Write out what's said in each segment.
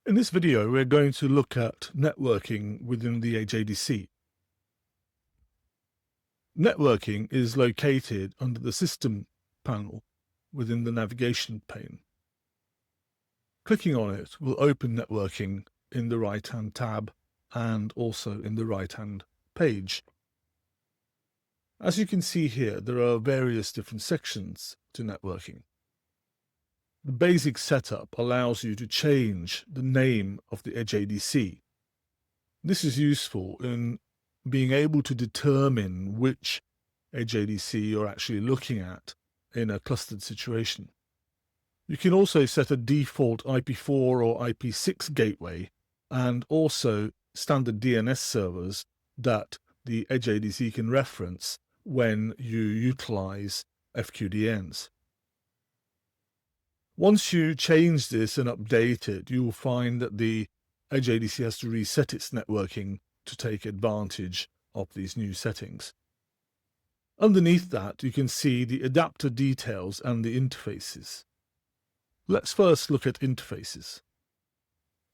In this video, we're going to look at networking within the Edge ADC. Networking is located under the System panel within the navigation pane. Clicking on it will open networking in the right-hand tab and also in the right-hand page. As you can see here, there are various different sections to networking. The basic setup allows you to change the name of the Edge ADC. This is useful in being able to determine which Edge ADC you're actually looking at in a clustered situation. You can also set a default IP4 or IP6 gateway and also standard DNS servers that the Edge ADC can reference when you utilize FQDNs. Once you change this and update it, you will find that the Edge ADC has to reset its networking to take advantage of these new settings. Underneath that, you can see the adapter details and the interfaces. Let's first look at interfaces.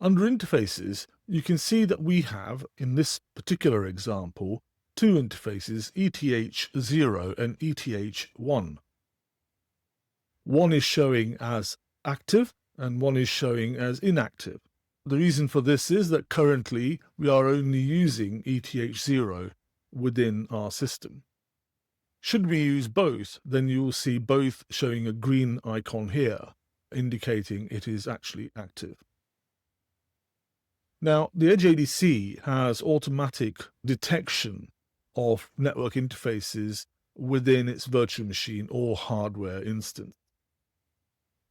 Under interfaces, you can see that we have, in this particular example, two interfaces, ETH0 and ETH1. One is showing as active and one is showing as inactive. The reason for this is that currently we are only using ETH0 within our system. Should we use both, then you will see both showing a green icon here, indicating it is actually active. Now, the Edge ADC has automatic detection of network interfaces within its virtual machine or hardware instance.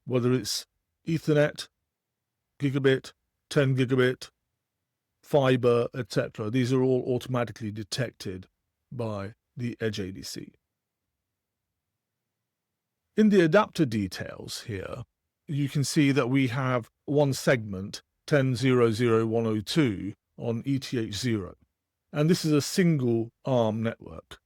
Whether it's Ethernet, gigabit, 10 gigabit, fiber, etc. These are all automatically detected by the Edge ADC. In the adapter details here, you can see that we have one segment, 10.0.0.102 on ETH0, and this is a single ARM network.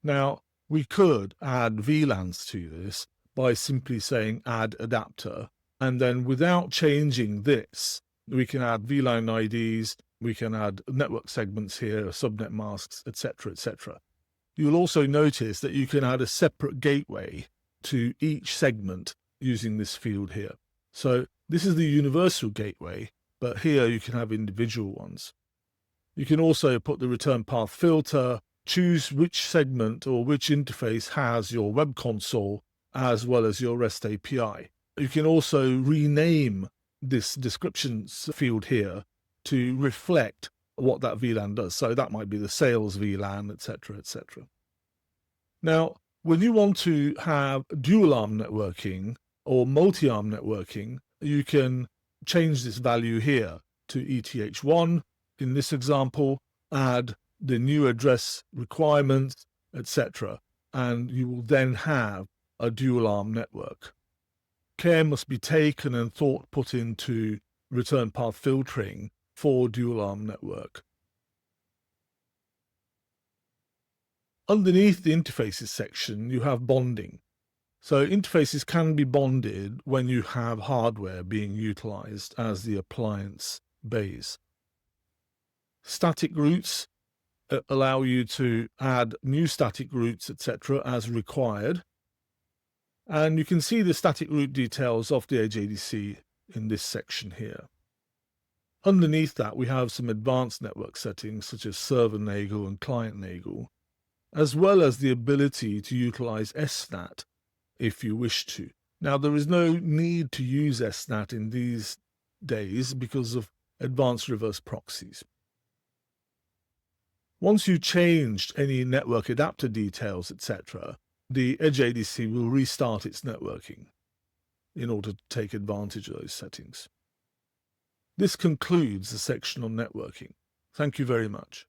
Now, we could add VLANs to this by simply saying add adapter, and then without changing this, we can add VLAN IDs, we can add network segments here, subnet masks, etc., etc. You'll also notice that you can add a separate gateway to each segment using this field here. So this is the universal gateway, but here you can have individual ones. You can also put the return path filter, choose which segment or which interface has your web console as well as your REST API. You can also rename this descriptions field here to reflect what that VLAN does. So that might be the sales VLAN, etc., etc. Now, when you want to have dual ARM networking or multi-ARM networking, you can change this value here to ETH1. In this example, add the new address requirements, etc., and you will then have a dual ARM network. Care must be taken and thought put into return path filtering for dual ARM network. Underneath the interfaces section, you have bonding. So interfaces can be bonded when you have hardware being utilized as the appliance base. Static routes allow you to add new static routes, etc., as required. And you can see the static route details of the Edge ADC in this section here. Underneath that, we have some advanced network settings such as server NAGLE and client NAGLE, as well as the ability to utilize SNAT if you wish to. Now, there is no need to use SNAT in these days because of advanced reverse proxies. Once you changed any network adapter details, etc., the Edge ADC will restart its networking in order to take advantage of those settings. This concludes the section on networking. Thank you very much.